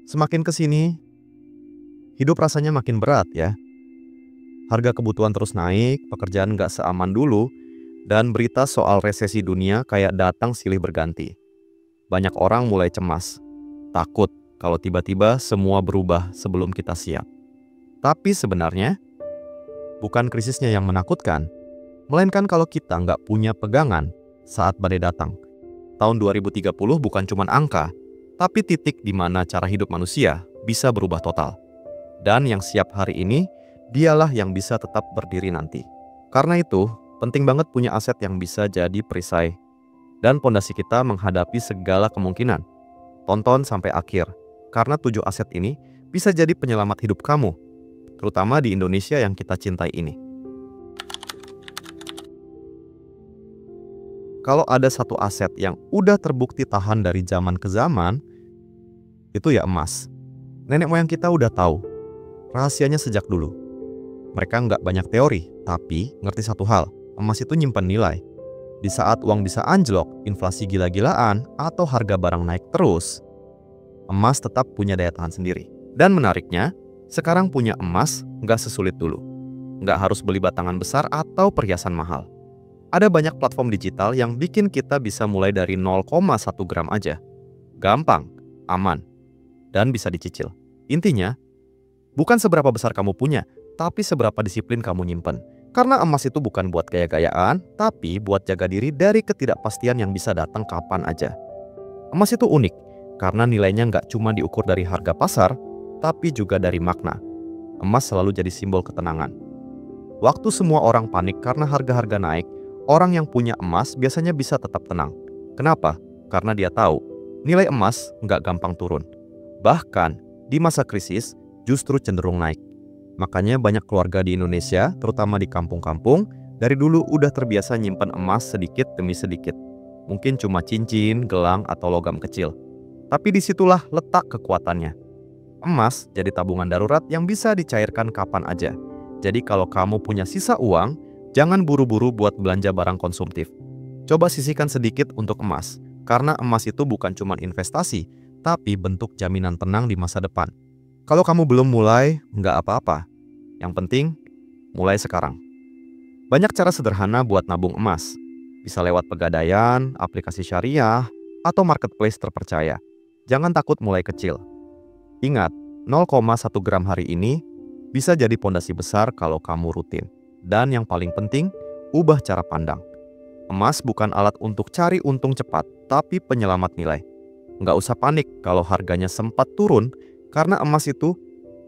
Semakin ke sini, hidup rasanya makin berat ya. Harga kebutuhan terus naik, pekerjaan nggak seaman dulu, dan berita soal resesi dunia kayak datang silih berganti. Banyak orang mulai cemas, takut kalau tiba-tiba semua berubah sebelum kita siap. Tapi sebenarnya, bukan krisisnya yang menakutkan, melainkan kalau kita nggak punya pegangan saat badai datang. Tahun 2030 bukan cuma angka, tapi titik di mana cara hidup manusia bisa berubah total. Dan yang siap hari ini, dialah yang bisa tetap berdiri nanti. Karena itu, penting banget punya aset yang bisa jadi perisai dan pondasi kita menghadapi segala kemungkinan. Tonton sampai akhir, karena 7 aset ini bisa jadi penyelamat hidup kamu, terutama di Indonesia yang kita cintai ini. Kalau ada satu aset yang udah terbukti tahan dari zaman ke zaman, itu ya emas. Nenek moyang kita udah tahu rahasianya sejak dulu. Mereka nggak banyak teori, tapi ngerti satu hal, emas itu nyimpan nilai. Di saat uang bisa anjlok, inflasi gila-gilaan, atau harga barang naik terus, emas tetap punya daya tahan sendiri. Dan menariknya, sekarang punya emas nggak sesulit dulu. Nggak harus beli batangan besar atau perhiasan mahal. Ada banyak platform digital yang bikin kita bisa mulai dari 0,1 gram aja. Gampang, aman, dan bisa dicicil. Intinya, bukan seberapa besar kamu punya, tapi seberapa disiplin kamu nyimpen. Karena emas itu bukan buat gaya-gayaan, tapi buat jaga diri dari ketidakpastian yang bisa datang kapan aja. Emas itu unik, karena nilainya nggak cuma diukur dari harga pasar, tapi juga dari makna. Emas selalu jadi simbol ketenangan. Waktu semua orang panik karena harga-harga naik, orang yang punya emas biasanya bisa tetap tenang. Kenapa? Karena dia tahu, nilai emas nggak gampang turun. Bahkan, di masa krisis, justru cenderung naik. Makanya banyak keluarga di Indonesia, terutama di kampung-kampung, dari dulu udah terbiasa nyimpen emas sedikit demi sedikit. Mungkin cuma cincin, gelang, atau logam kecil. Tapi disitulah letak kekuatannya. Emas jadi tabungan darurat yang bisa dicairkan kapan aja. Jadi kalau kamu punya sisa uang, jangan buru-buru buat belanja barang konsumtif. Coba sisihkan sedikit untuk emas, karena emas itu bukan cuma investasi, tapi bentuk jaminan tenang di masa depan. Kalau kamu belum mulai, nggak apa-apa. Yang penting, mulai sekarang. Banyak cara sederhana buat nabung emas. Bisa lewat pegadaian, aplikasi syariah, atau marketplace terpercaya. Jangan takut mulai kecil. Ingat, 0,1 gram hari ini bisa jadi pondasi besar kalau kamu rutin. Dan yang paling penting, ubah cara pandang. Emas bukan alat untuk cari untung cepat, tapi penyelamat nilai. Nggak usah panik kalau harganya sempat turun, karena emas itu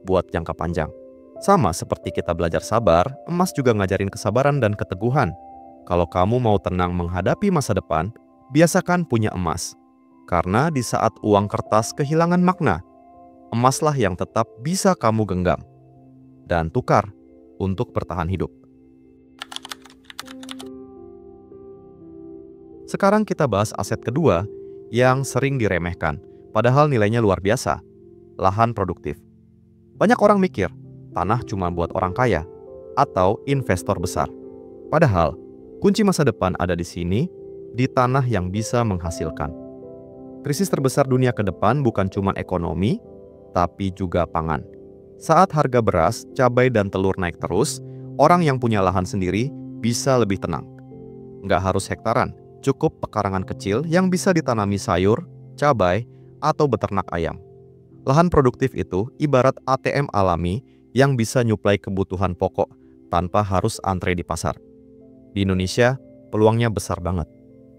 buat jangka panjang. Sama seperti kita belajar sabar, emas juga ngajarin kesabaran dan keteguhan. Kalau kamu mau tenang menghadapi masa depan, biasakan punya emas. Karena di saat uang kertas kehilangan makna, emaslah yang tetap bisa kamu genggam dan tukar untuk bertahan hidup. Sekarang kita bahas aset kedua yang sering diremehkan, padahal nilainya luar biasa. Lahan produktif. Banyak orang mikir, tanah cuma buat orang kaya atau investor besar. Padahal, kunci masa depan ada di sini, di tanah yang bisa menghasilkan. Krisis terbesar dunia ke depan bukan cuma ekonomi, tapi juga pangan. Saat harga beras, cabai, dan telur naik terus, orang yang punya lahan sendiri bisa lebih tenang. Nggak harus hektaran, cukup pekarangan kecil yang bisa ditanami sayur, cabai, atau beternak ayam. Lahan produktif itu ibarat ATM alami yang bisa nyuplai kebutuhan pokok tanpa harus antre di pasar. Di Indonesia, peluangnya besar banget.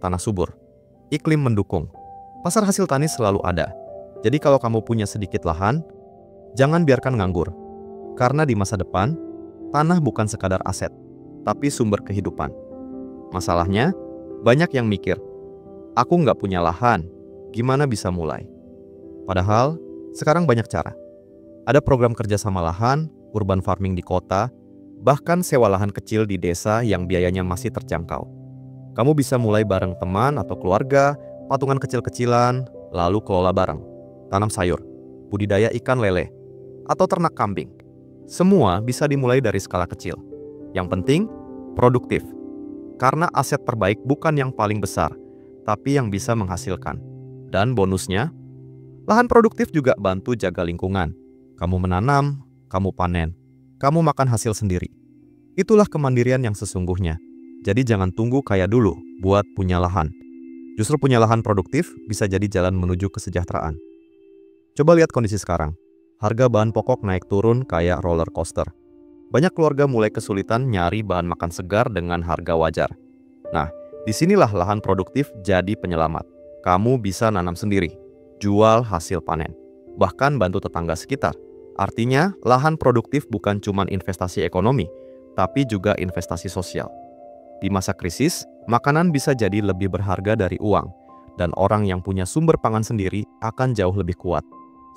Tanah subur, iklim mendukung, pasar hasil tani selalu ada. Jadi kalau kamu punya sedikit lahan, jangan biarkan nganggur. Karena di masa depan, tanah bukan sekadar aset, tapi sumber kehidupan. Masalahnya, banyak yang mikir, aku nggak punya lahan, gimana bisa mulai? Padahal, sekarang banyak cara. Ada program kerja sama lahan, urban farming di kota, bahkan sewa lahan kecil di desa yang biayanya masih terjangkau. Kamu bisa mulai bareng teman atau keluarga, patungan kecil-kecilan, lalu kelola bareng. Tanam sayur, budidaya ikan lele, atau ternak kambing. Semua bisa dimulai dari skala kecil. Yang penting, produktif. Karena aset terbaik bukan yang paling besar, tapi yang bisa menghasilkan. Dan bonusnya, Lahan produktif juga bantu jaga lingkungan. Kamu menanam, kamu panen, kamu makan hasil sendiri. Itulah kemandirian yang sesungguhnya. Jadi jangan tunggu kaya dulu buat punya lahan. Justru punya lahan produktif bisa jadi jalan menuju kesejahteraan. Coba lihat kondisi sekarang. Harga bahan pokok naik turun kayak roller coaster. Banyak keluarga mulai kesulitan nyari bahan makan segar dengan harga wajar. Nah, disinilah lahan produktif jadi penyelamat. Kamu bisa nanam sendiri, jual hasil panen, bahkan bantu tetangga sekitar. Artinya, lahan produktif bukan cuma investasi ekonomi, tapi juga investasi sosial. Di masa krisis, makanan bisa jadi lebih berharga dari uang, dan orang yang punya sumber pangan sendiri akan jauh lebih kuat.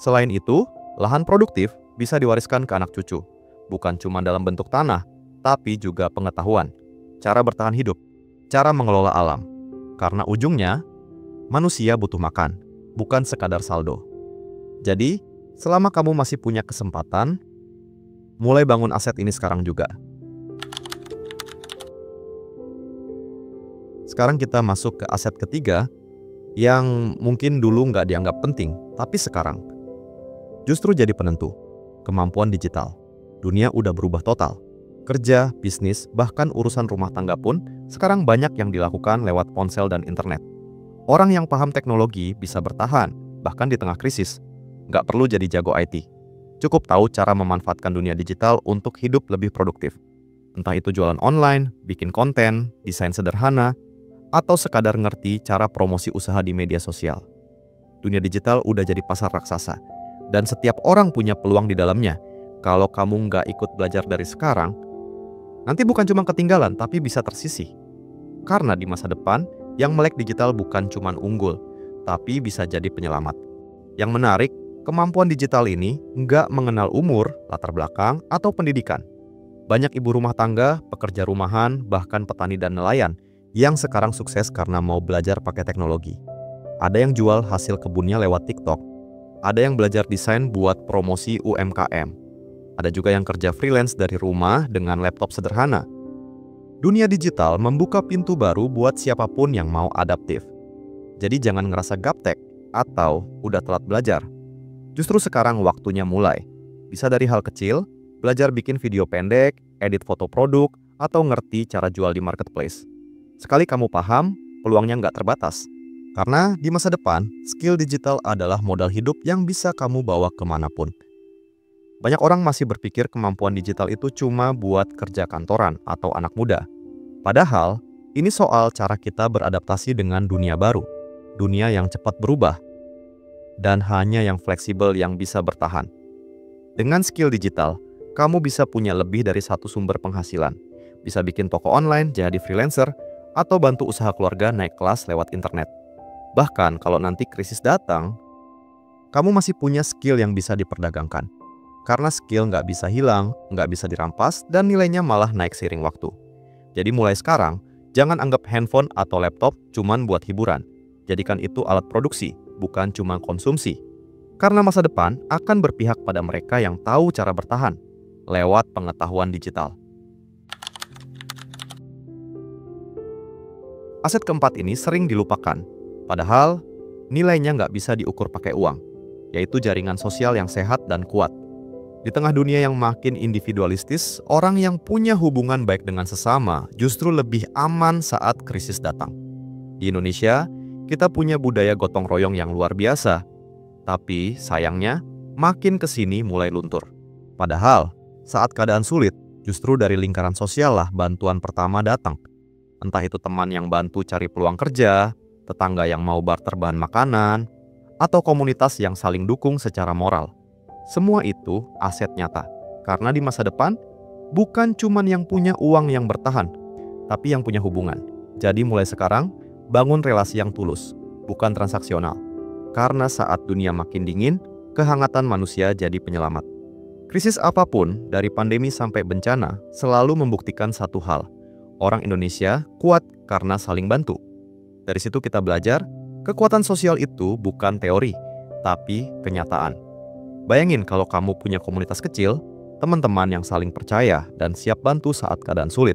Selain itu, lahan produktif bisa diwariskan ke anak cucu, bukan cuma dalam bentuk tanah, tapi juga pengetahuan, cara bertahan hidup, cara mengelola alam. Karena ujungnya, manusia butuh makan, bukan sekadar saldo. Jadi, selama kamu masih punya kesempatan, mulai bangun aset ini sekarang juga. Sekarang kita masuk ke aset ketiga yang mungkin dulu nggak dianggap penting, tapi sekarang justru jadi penentu. Kemampuan digital. Dunia udah berubah total. Kerja, bisnis, bahkan urusan rumah tangga pun sekarang banyak yang dilakukan lewat ponsel dan internet. Orang yang paham teknologi bisa bertahan, bahkan di tengah krisis. Nggak perlu jadi jago IT. Cukup tahu cara memanfaatkan dunia digital untuk hidup lebih produktif. Entah itu jualan online, bikin konten, desain sederhana, atau sekadar ngerti cara promosi usaha di media sosial. Dunia digital udah jadi pasar raksasa, dan setiap orang punya peluang di dalamnya. Kalau kamu nggak ikut belajar dari sekarang, nanti bukan cuma ketinggalan, tapi bisa tersisih. Karena di masa depan, yang melek digital bukan cuma unggul, tapi bisa jadi penyelamat. Yang menarik, kemampuan digital ini nggak mengenal umur, latar belakang, atau pendidikan. Banyak ibu rumah tangga, pekerja rumahan, bahkan petani dan nelayan yang sekarang sukses karena mau belajar pakai teknologi. Ada yang jual hasil kebunnya lewat TikTok. Ada yang belajar desain buat promosi UMKM. Ada juga yang kerja freelance dari rumah dengan laptop sederhana. Dunia digital membuka pintu baru buat siapapun yang mau adaptif. Jadi jangan ngerasa gaptek atau udah telat belajar. Justru sekarang waktunya mulai. Bisa dari hal kecil, belajar bikin video pendek, edit foto produk, atau ngerti cara jual di marketplace. Sekali kamu paham, peluangnya nggak terbatas. Karena di masa depan, skill digital adalah modal hidup yang bisa kamu bawa kemanapun. Banyak orang masih berpikir kemampuan digital itu cuma buat kerja kantoran atau anak muda. Padahal, ini soal cara kita beradaptasi dengan dunia baru. Dunia yang cepat berubah. Dan hanya yang fleksibel yang bisa bertahan. Dengan skill digital, kamu bisa punya lebih dari satu sumber penghasilan. Bisa bikin toko online, jadi freelancer, atau bantu usaha keluarga naik kelas lewat internet. Bahkan kalau nanti krisis datang, kamu masih punya skill yang bisa diperdagangkan. Karena skill nggak bisa hilang, nggak bisa dirampas, dan nilainya malah naik seiring waktu. Jadi mulai sekarang, jangan anggap handphone atau laptop cuman buat hiburan. Jadikan itu alat produksi, bukan cuma konsumsi. Karena masa depan akan berpihak pada mereka yang tahu cara bertahan lewat pengetahuan digital. Aset keempat ini sering dilupakan, padahal nilainya nggak bisa diukur pakai uang, yaitu jaringan sosial yang sehat dan kuat. Di tengah dunia yang makin individualistis, orang yang punya hubungan baik dengan sesama justru lebih aman saat krisis datang. Di Indonesia, kita punya budaya gotong royong yang luar biasa. Tapi sayangnya, makin kesini mulai luntur. Padahal, saat keadaan sulit, justru dari lingkaran sosial lah bantuan pertama datang. Entah itu teman yang bantu cari peluang kerja, tetangga yang mau barter bahan makanan, atau komunitas yang saling dukung secara moral. Semua itu aset nyata, karena di masa depan bukan cuman yang punya uang yang bertahan, tapi yang punya hubungan. Jadi mulai sekarang, bangun relasi yang tulus, bukan transaksional. Karena saat dunia makin dingin, kehangatan manusia jadi penyelamat. Krisis apapun, dari pandemi sampai bencana, selalu membuktikan satu hal. Orang Indonesia kuat karena saling bantu. Dari situ kita belajar, kekuatan sosial itu bukan teori, tapi kenyataan. Bayangin kalau kamu punya komunitas kecil, teman-teman yang saling percaya dan siap bantu saat keadaan sulit.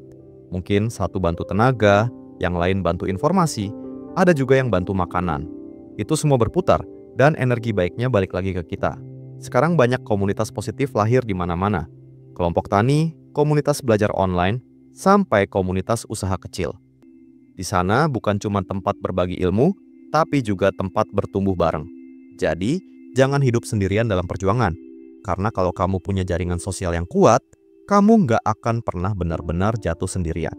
Mungkin satu bantu tenaga, yang lain bantu informasi, ada juga yang bantu makanan. Itu semua berputar Dan energi baiknya balik lagi ke kita. Sekarang banyak komunitas positif lahir di mana-mana. Kelompok tani, komunitas belajar online, sampai komunitas usaha kecil. Di sana bukan cuma tempat berbagi ilmu, tapi juga tempat bertumbuh bareng. Jadi, jangan hidup sendirian dalam perjuangan. Karena kalau kamu punya jaringan sosial yang kuat, kamu nggak akan pernah benar-benar jatuh sendirian.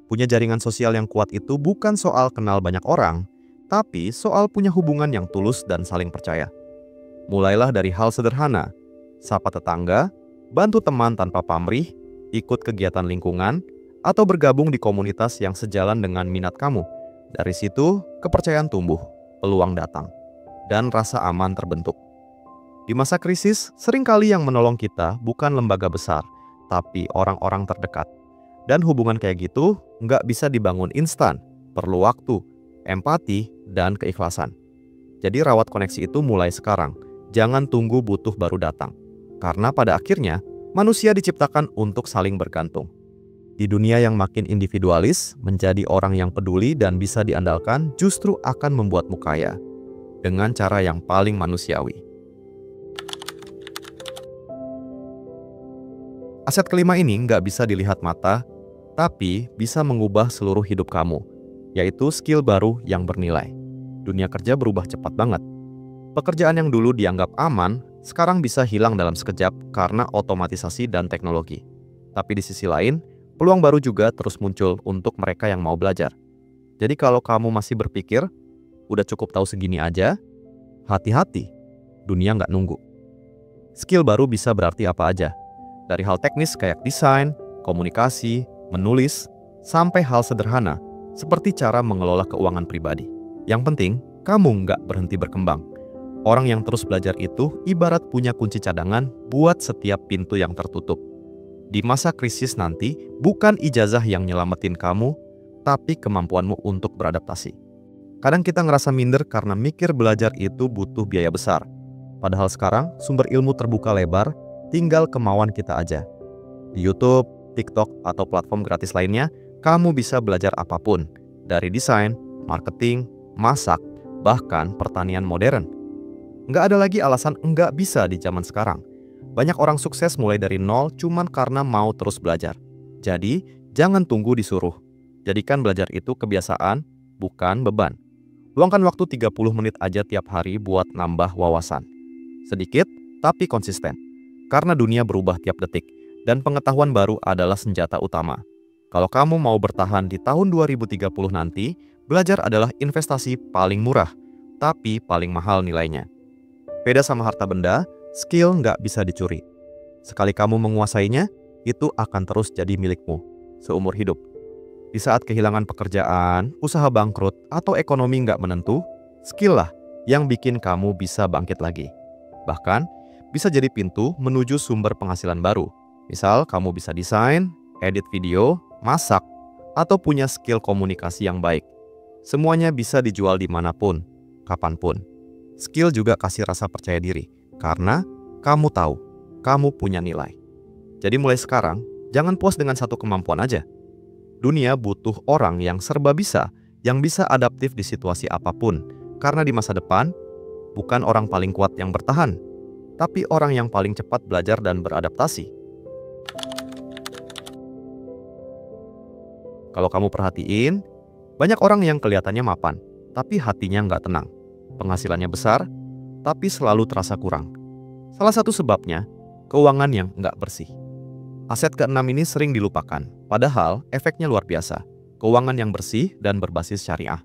Punya jaringan sosial yang kuat itu bukan soal kenal banyak orang, tapi soal punya hubungan yang tulus dan saling percaya. Mulailah dari hal sederhana, sapa tetangga, bantu teman tanpa pamrih, ikut kegiatan lingkungan, atau bergabung di komunitas yang sejalan dengan minat kamu. Dari situ, kepercayaan tumbuh, peluang datang, dan rasa aman terbentuk. Di masa krisis, seringkali yang menolong kita bukan lembaga besar, tapi orang-orang terdekat. Dan hubungan kayak gitu nggak bisa dibangun instan, perlu waktu, empati, dan keikhlasan. Jadi rawat koneksi itu mulai sekarang, jangan tunggu butuh baru datang. Karena pada akhirnya, manusia diciptakan untuk saling bergantung. Di dunia yang makin individualis, menjadi orang yang peduli dan bisa diandalkan justru akan membuatmu kaya. Dengan cara yang paling manusiawi. Aset kelima ini nggak bisa dilihat mata, tapi bisa mengubah seluruh hidup kamu, yaitu skill baru yang bernilai. Dunia kerja berubah cepat banget. Pekerjaan yang dulu dianggap aman, sekarang bisa hilang dalam sekejap karena otomatisasi dan teknologi. Tapi di sisi lain, peluang baru juga terus muncul untuk mereka yang mau belajar. Jadi kalau kamu masih berpikir, udah cukup tahu segini aja, hati-hati, dunia nggak nunggu. Skill baru bisa berarti apa aja. Dari hal teknis kayak desain, komunikasi, menulis, sampai hal sederhana seperti cara mengelola keuangan pribadi. Yang penting, kamu nggak berhenti berkembang. Orang yang terus belajar itu ibarat punya kunci cadangan buat setiap pintu yang tertutup. Di masa krisis nanti, bukan ijazah yang nyelamatin kamu, tapi kemampuanmu untuk beradaptasi. Kadang kita ngerasa minder karena mikir belajar itu butuh biaya besar. Padahal sekarang sumber ilmu terbuka lebar, tinggal kemauan kita aja. Di YouTube, TikTok, atau platform gratis lainnya, kamu bisa belajar apapun. Dari desain, marketing, masak, bahkan pertanian modern. Nggak ada lagi alasan nggak bisa di zaman sekarang. Banyak orang sukses mulai dari nol cuman karena mau terus belajar. Jadi, jangan tunggu disuruh. Jadikan belajar itu kebiasaan, bukan beban. Luangkan waktu 30 menit aja tiap hari buat nambah wawasan. Sedikit, tapi konsisten. Karena dunia berubah tiap detik, dan pengetahuan baru adalah senjata utama. Kalau kamu mau bertahan di tahun 2030 nanti, belajar adalah investasi paling murah, tapi paling mahal nilainya. Beda sama harta benda, skill nggak bisa dicuri. Sekali kamu menguasainya, itu akan terus jadi milikmu, seumur hidup. Di saat kehilangan pekerjaan, usaha bangkrut, atau ekonomi nggak menentu, skill lah yang bikin kamu bisa bangkit lagi. Bahkan, bisa jadi pintu menuju sumber penghasilan baru. Misal, kamu bisa desain, edit video, masak, atau punya skill komunikasi yang baik. Semuanya bisa dijual dimanapun, kapanpun. Skill juga kasih rasa percaya diri, karena kamu tahu, kamu punya nilai. Jadi mulai sekarang, jangan puas dengan satu kemampuan aja. Dunia butuh orang yang serba bisa, yang bisa adaptif di situasi apapun. Karena di masa depan, bukan orang paling kuat yang bertahan, tapi orang yang paling cepat belajar dan beradaptasi. Kalau kamu perhatiin, banyak orang yang kelihatannya mapan, tapi hatinya nggak tenang. Penghasilannya besar, tapi selalu terasa kurang. Salah satu sebabnya, keuangan yang nggak bersih. Aset keenam ini sering dilupakan, padahal efeknya luar biasa. Keuangan yang bersih dan berbasis syariah.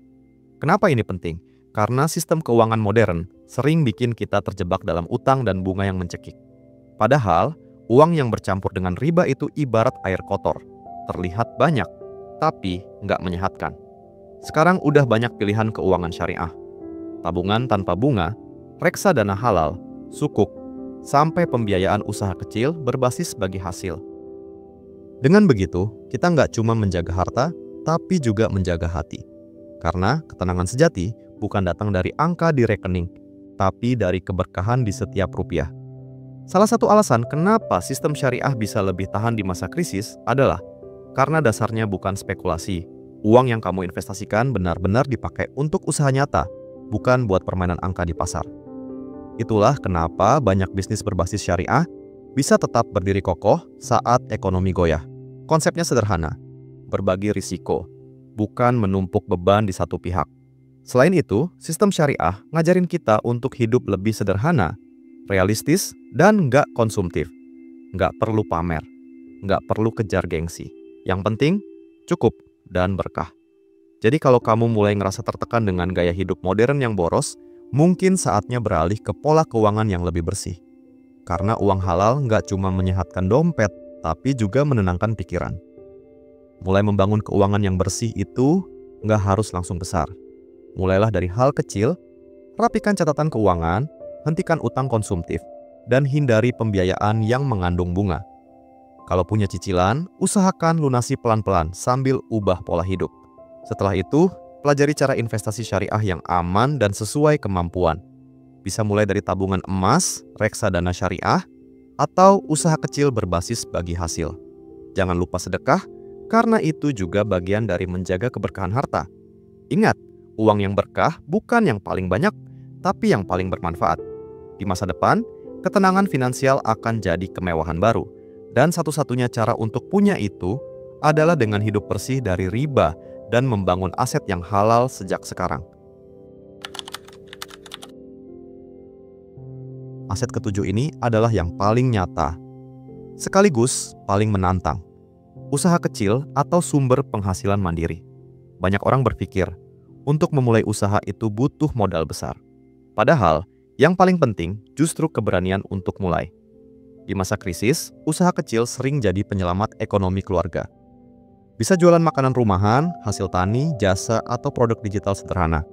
Kenapa ini penting? Karena sistem keuangan modern sering bikin kita terjebak dalam utang dan bunga yang mencekik. Padahal, uang yang bercampur dengan riba itu ibarat air kotor. Terlihat banyak, tapi nggak menyehatkan. Sekarang udah banyak pilihan keuangan syariah. Tabungan tanpa bunga, reksadana halal, sukuk, sampai pembiayaan usaha kecil berbasis bagi hasil. Dengan begitu, kita nggak cuma menjaga harta, tapi juga menjaga hati. Karena ketenangan sejati bukan datang dari angka di rekening, tapi dari keberkahan di setiap rupiah. Salah satu alasan kenapa sistem syariah bisa lebih tahan di masa krisis adalah karena dasarnya bukan spekulasi. Uang yang kamu investasikan benar-benar dipakai untuk usaha nyata, bukan buat permainan angka di pasar. Itulah kenapa banyak bisnis berbasis syariah bisa tetap berdiri kokoh saat ekonomi goyah. Konsepnya sederhana, berbagi risiko, bukan menumpuk beban di satu pihak. Selain itu, sistem syariah ngajarin kita untuk hidup lebih sederhana, realistis, dan nggak konsumtif. Nggak perlu pamer, nggak perlu kejar gengsi. Yang penting, cukup dan berkah. Jadi kalau kamu mulai ngerasa tertekan dengan gaya hidup modern yang boros, mungkin saatnya beralih ke pola keuangan yang lebih bersih. Karena uang halal nggak cuma menyehatkan dompet, tapi juga menenangkan pikiran. Mulai membangun keuangan yang bersih itu nggak harus langsung besar. Mulailah dari hal kecil, rapikan catatan keuangan, hentikan utang konsumtif, dan hindari pembiayaan yang mengandung bunga. Kalau punya cicilan, usahakan lunasi pelan-pelan sambil ubah pola hidup. Setelah itu, pelajari cara investasi syariah yang aman dan sesuai kemampuan. Bisa mulai dari tabungan emas, reksadana syariah, atau usaha kecil berbasis bagi hasil. Jangan lupa sedekah, karena itu juga bagian dari menjaga keberkahan harta. Ingat, uang yang berkah bukan yang paling banyak, tapi yang paling bermanfaat. Di masa depan, ketenangan finansial akan jadi kemewahan baru. Dan satu-satunya cara untuk punya itu adalah dengan hidup bersih dari riba dan membangun aset yang halal sejak sekarang. Aset ketujuh ini adalah yang paling nyata, sekaligus paling menantang. Usaha kecil atau sumber penghasilan mandiri. Banyak orang berpikir, untuk memulai usaha itu butuh modal besar. Padahal, yang paling penting justru keberanian untuk mulai. Di masa krisis, usaha kecil sering jadi penyelamat ekonomi keluarga. Bisa jualan makanan rumahan, hasil tani, jasa, atau produk digital sederhana.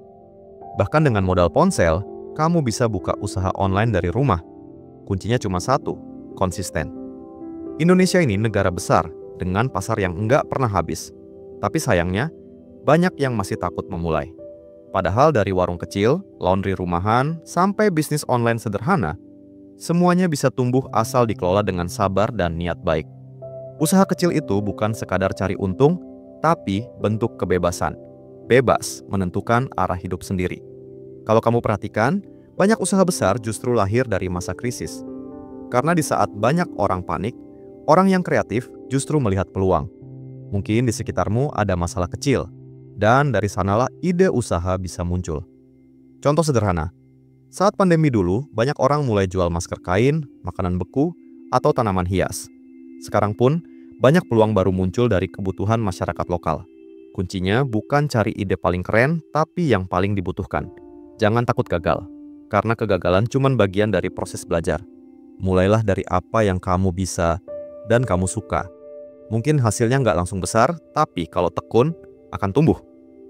Bahkan dengan modal ponsel, kamu bisa buka usaha online dari rumah. Kuncinya cuma satu, konsisten. Indonesia ini negara besar dengan pasar yang enggak pernah habis. Tapi sayangnya, banyak yang masih takut memulai. Padahal dari warung kecil, laundry rumahan, sampai bisnis online sederhana, semuanya bisa tumbuh asal dikelola dengan sabar dan niat baik. Usaha kecil itu bukan sekadar cari untung, tapi bentuk kebebasan. Bebas menentukan arah hidup sendiri. Kalau kamu perhatikan, banyak usaha besar justru lahir dari masa krisis. Karena di saat banyak orang panik, orang yang kreatif justru melihat peluang. Mungkin di sekitarmu ada masalah kecil, dan dari sanalah ide usaha bisa muncul. Contoh sederhana, saat pandemi dulu, banyak orang mulai jual masker kain, makanan beku, atau tanaman hias. Sekarang pun, banyak peluang baru muncul dari kebutuhan masyarakat lokal. Kuncinya bukan cari ide paling keren, tapi yang paling dibutuhkan. Jangan takut gagal, karena kegagalan cuma bagian dari proses belajar. Mulailah dari apa yang kamu bisa dan kamu suka. Mungkin hasilnya nggak langsung besar, tapi kalau tekun, akan tumbuh.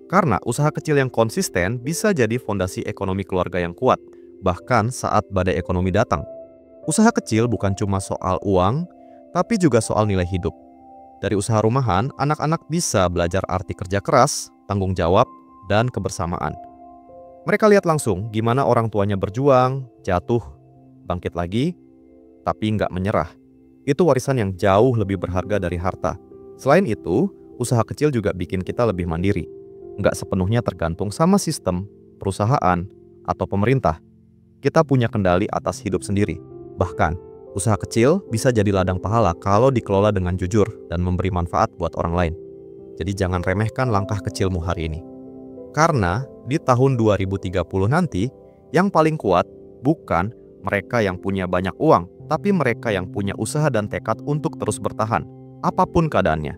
Karena usaha kecil yang konsisten bisa jadi fondasi ekonomi keluarga yang kuat, bahkan saat badai ekonomi datang. Usaha kecil bukan cuma soal uang, tapi juga soal nilai hidup. Dari usaha rumahan, anak-anak bisa belajar arti kerja keras, tanggung jawab, dan kebersamaan. Mereka lihat langsung gimana orang tuanya berjuang, jatuh, bangkit lagi, tapi nggak menyerah. Itu warisan yang jauh lebih berharga dari harta. Selain itu, usaha kecil juga bikin kita lebih mandiri. Nggak sepenuhnya tergantung sama sistem, perusahaan, atau pemerintah. Kita punya kendali atas hidup sendiri. Bahkan, usaha kecil bisa jadi ladang pahala kalau dikelola dengan jujur dan memberi manfaat buat orang lain. Jadi jangan remehkan langkah kecilmu hari ini. Karena di tahun 2030 nanti, yang paling kuat bukan mereka yang punya banyak uang, tapi mereka yang punya usaha dan tekad untuk terus bertahan, apapun keadaannya.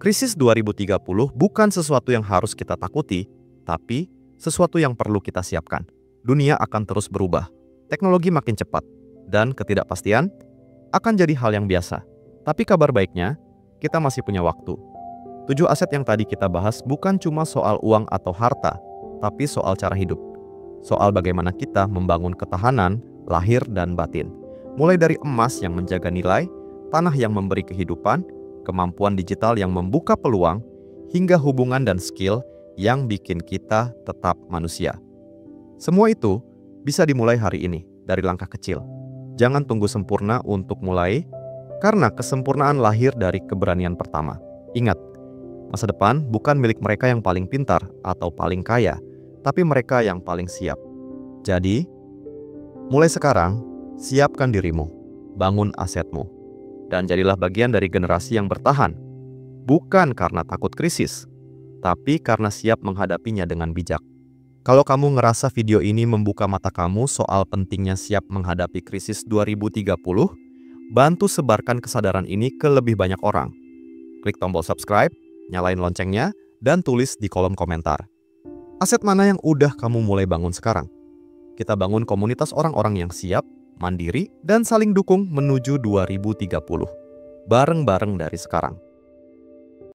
Krisis 2030 bukan sesuatu yang harus kita takuti, tapi sesuatu yang perlu kita siapkan. Dunia akan terus berubah, teknologi makin cepat, dan ketidakpastian akan jadi hal yang biasa. Tapi kabar baiknya, kita masih punya waktu. 7 aset yang tadi kita bahas bukan cuma soal uang atau harta, tapi soal cara hidup. Soal bagaimana kita membangun ketahanan, lahir dan batin. Mulai dari emas yang menjaga nilai, tanah yang memberi kehidupan, kemampuan digital yang membuka peluang, hingga hubungan dan skill yang bikin kita tetap manusia. Semua itu bisa dimulai hari ini dari langkah kecil. Jangan tunggu sempurna untuk mulai, karena kesempurnaan lahir dari keberanian pertama. Ingat, Masa depan bukan milik mereka yang paling pintar atau paling kaya, tapi mereka yang paling siap. Jadi, mulai sekarang, siapkan dirimu, bangun asetmu, dan jadilah bagian dari generasi yang bertahan. Bukan karena takut krisis, tapi karena siap menghadapinya dengan bijak. Kalau kamu ngerasa video ini membuka mata kamu soal pentingnya siap menghadapi krisis 2030, bantu sebarkan kesadaran ini ke lebih banyak orang. Klik tombol subscribe, nyalain loncengnya, dan tulis di kolom komentar. Aset mana yang udah kamu mulai bangun sekarang? Kita bangun komunitas orang-orang yang siap, mandiri, dan saling dukung menuju 2030. Bareng-bareng dari sekarang.